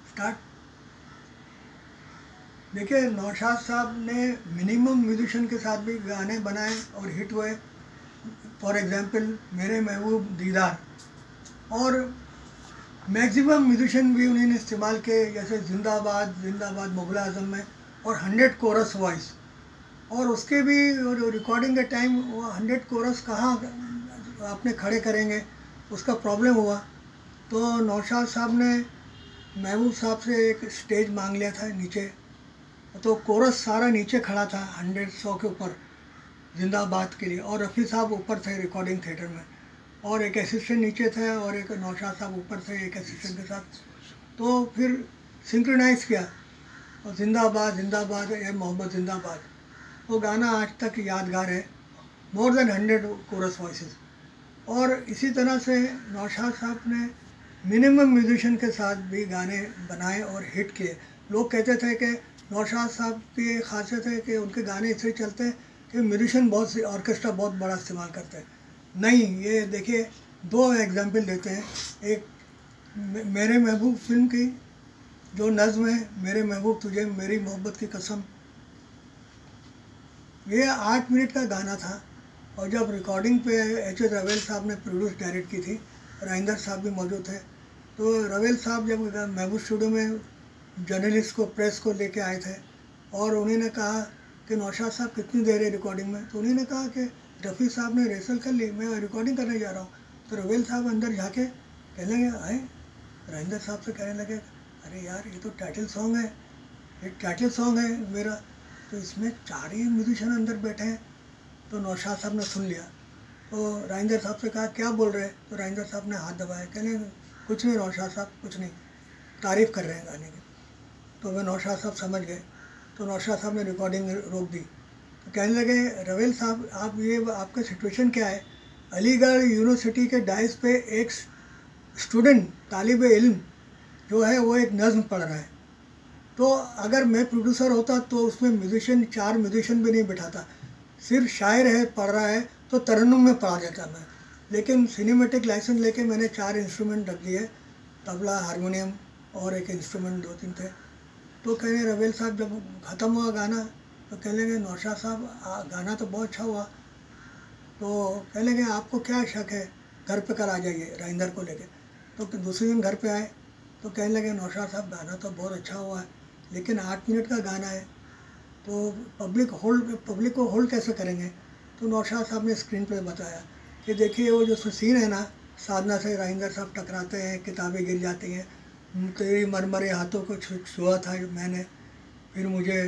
Start. देखिए, नौशाद साहब ने मिनिमम म्यूजिशियन के साथ भी गाने बनाए और हिट हुए। फॉर एग्जांपल मेरे महबूब, दीदार, और मैक्सिमम म्यूजिशियन भी उन्होंने इस्तेमाल किए, जैसे जिंदाबाद, जिंदाबाद मुग़ल आज़म में, और 100 कोरस वॉइस। और उसके भी रिकॉर्डिंग के टाइम वो 100 कोरस कहाँ आपने खड़े करेंगे, उसका प्रॉब्लम हुआ। तो नौशाद साहब ने महबूब साहब से एक स्टेज मांग लिया था नीचे, तो कोरस सारा नीचे खड़ा था 100 के ऊपर जिंदाबाद के लिए, और रफ़ी साहब ऊपर थे रिकॉर्डिंग थिएटर में, और एक असिस्टेंट नीचे थे और एक नौशाद साहब ऊपर थे एक असिस्टेंट के साथ। तो फिर सिंक्रोनाइज किया, और जिंदाबाद जिंदाबाद ए मोहब्बत जिंदाबाद, वो गाना आज तक यादगार है। More than 100 chorus voices. और इसी तरह से नौशाद साहब ने मिनिमम म्यूजिशियन के साथ भी गाने बनाए और हिट किए। लोग कहते थे कि नौशाद साहब की खासियत है कि उनके गाने इसलिए चलते हैं कि म्यूजिशियन बहुत सी ऑर्केस्ट्रा बहुत बड़ा इस्तेमाल करते हैं। नहीं, ये देखिए, 2 एग्जांपल देते हैं। एक मेरे महबूब फिल्म की जो नज़्म है, मेरे महबूब तुझे मेरी मोहब्बत की कसम, ये 8 मिनट का गाना था, और जब रिकॉर्डिंग पे एच.एस. रवेल साहब ने प्रोड्यूस डायरेक्ट की थी, राइंदर साहब भी मौजूद थे, तो रवेल साहब जब महबूब स्टूडियो में जर्नलिस्ट को, प्रेस को लेके आए थे, और उन्होंने कहा कि नौशाद साहब कितनी देर है रिकॉर्डिंग में, तो उन्होंने कहा कि रफ़ी साहब ने रिहर्सल कर ली, मैं रिकॉर्डिंग करने जा रहा हूँ। तो रवेल साहब अंदर जाके कहने लगे, आए राइंदर साहब से कहने लगे, अरे यार, ये तो टाइटल सॉन्ग है, ये टाइटल सॉन्ग है मेरा, तो इसमें 4 ही म्यूजिशियन अंदर बैठे हैं। तो नौशाद साहब ने सुन लिया, तो राइंदर साहब से कहा, क्या बोल रहे हैं? तो राइंदर साहब ने हाथ दबाया, कहने कुछ नहीं नौशाद साहब, कुछ नहीं, तारीफ़ कर रहे हैं गाने की। तो वह नौशाद साहब समझ गए, तो नौशाद साहब ने रिकॉर्डिंग रोक दी। तो कहने लगे, रवेल साहब, आप ये आपका सिचुएशन क्या है? अलीगढ़ यूनिवर्सिटी के डाइस पे एक स्टूडेंट, तालिब इल्म जो है, वो एक नज़्म पढ़ रहा है, तो अगर मैं प्रोड्यूसर होता तो उसमें म्यूजिशियन, 4 म्यूजिशियन भी नहीं बिठाता, सिर्फ शायर है पढ़ रहा है तो तरन्नुम में पढ़ा देता मैं। लेकिन सिनेमेटिक लाइसेंस लेके मैंने 4 इंस्ट्रूमेंट रख दिए, तबला, हारमोनियम और एक इंस्ट्रूमेंट 2-3 थे। तो कहे रवेल साहब जब ख़त्म हुआ गाना, तो कहने लगे, नौशाद साहब गाना तो बहुत अच्छा हुआ। तो कहने लगे, आपको क्या शक है, घर पे कल आ जाइए राइंदर को लेके। तो दूसरे दिन घर पे आए, तो कहने लगे, नौशाद साहब गाना तो बहुत अच्छा हुआ है, लेकिन 8 मिनट का गाना है, तो पब्लिक को होल्ड कैसे करेंगे? तो नौशाद साहब ने स्क्रीन पे बताया कि देखिए, वो जो सीन है ना, साधना से राइंदर साहब टकराते हैं, किताबें गिर जाती हैं, तेरी मरमरे हाथों को छुआ था मैंने, फिर मुझे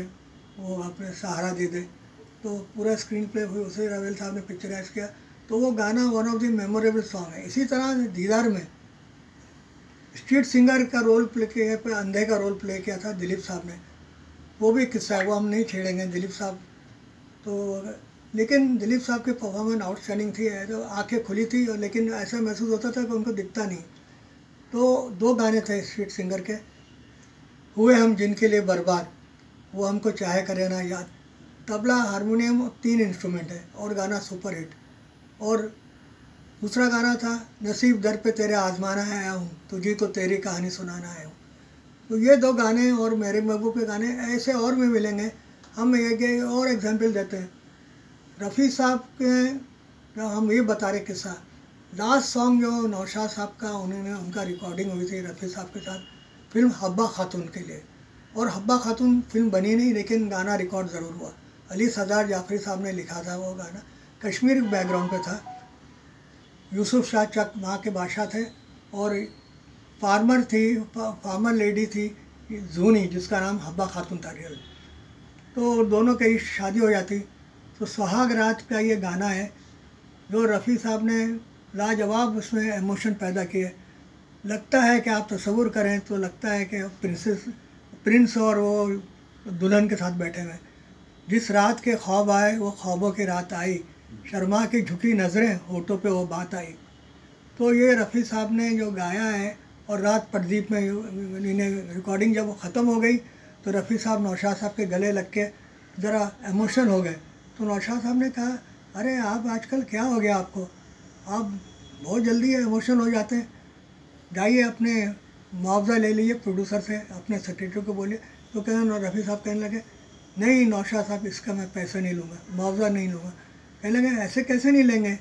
वो अपने सहारा दे दे। तो पूरा स्क्रीन प्ले हुई, उसे रवेल साहब ने पिक्चराइज किया। तो वो गाना one of the memorable song है। इसी तरह दीदार में स्ट्रीट सिंगर का रोल प्ले किया, पे अंधे का रोल प्ले किया था दिलीप साहब ने। वो भी किस्सा है, वो हम नहीं छेड़ेंगे दिलीप साहब तो, लेकिन दिलीप साहब की परफॉर्मेंस आउटस्टैंडिंग थी, तो आंखें खुली थी, और लेकिन ऐसा महसूस होता था कि उनको दिखता नहीं। तो 2 गाने थे स्ट्रीट सिंगर के, हुए हम जिनके लिए बर्बाद, वो हमको चाहे करे ना याद, तबला, हारमोनियम, 3 इंस्ट्रूमेंट है, और गाना सुपर हिट। और दूसरा गाना था, नसीब दर पे तेरे आजमाना आया हूँ, तुझी को तेरी कहानी सुनाना आया हूँ। तो ये 2 गाने और मेरे महबूब के गाने ऐसे और भी मिलेंगे। हम एक और एग्जांपल देते हैं, रफ़ी साहब के, जो हम ये बता रहे किस्सा, लास्ट सॉन्ग जो नौशाद साहब का, उन्होंने उनका रिकॉर्डिंग हुई थी रफ़ी साहब के साथ फिल्म हब्बा खातून के लिए, और हब्बा खातून फिल्म बनी नहीं, लेकिन गाना रिकॉर्ड ज़रूर हुआ। अली सरदार जाफरी साहब ने लिखा था वो गाना, कश्मीर बैकग्राउंड पे था। यूसुफ शाह चक वहाँ के बादशाह थे, और फार्मर थी, फार्मर लेडी थी जूनी, जिसका नाम हब्बा खातून था रियल। तो दोनों की शादी हो जाती। तो सुहाग रात का ये गाना है, जो रफ़ी साहब ने लाजवाब उसमें इमोशन पैदा किए। लगता है कि आप तसव्वुर करें तो लगता है कि प्रिंस और वो दुल्हन के साथ बैठे हुए, जिस रात के ख्वाब आए वो ख्वाबों की रात आई, शर्मा की झुकी नज़रें, होठों पे वो बात आई। तो ये रफ़ी साहब ने जो गाया है, और रात प्रदीप में इन्हें रिकॉर्डिंग जब ख़त्म हो गई, तो रफ़ी साहब नौशाद साहब के गले लग के ज़रा इमोशनल हो गए। तो नौशाद साहब ने कहा, अरे आप आजकल क्या हो गया आपको, आप बहुत जल्दी इमोशनल हो जाते हैं। जाइए अपने मुआवजा ले लीजिए प्रोड्यूसर से, अपने सेक्रेटरी को बोलिए। तो कहना रफ़ी साहब कहने लगे नहीं नौशाद साहब इसका मैं पैसा नहीं लूँगा, मुआवजा नहीं लूँगा। कहने लगे ऐसे कैसे नहीं लेंगे,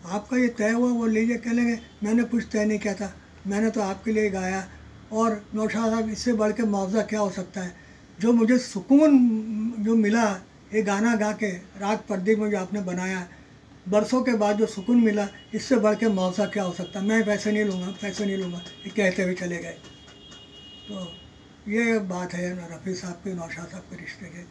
आपका ये तय हुआ वो लीजिए। कहने लगे मैंने कुछ तय नहीं किया था, मैंने तो आपके लिए गाया, और नौशाद साहब इससे बढ़ के मुआवजा क्या हो सकता है, जो मुझे सुकून जो मिला ये गाना गा के, राग प्रदीप में जो आपने बनाया, बरसों के बाद जो सुकून मिला, इससे बढ़ के मुआवजा क्या हो सकता है, मैं पैसे नहीं लूँगा, पैसे नहीं लूँगा, ये कहते हुए चले गए। तो ये बात है ना रफ़ी साहब के नौशाद साहब के रिश्ते के।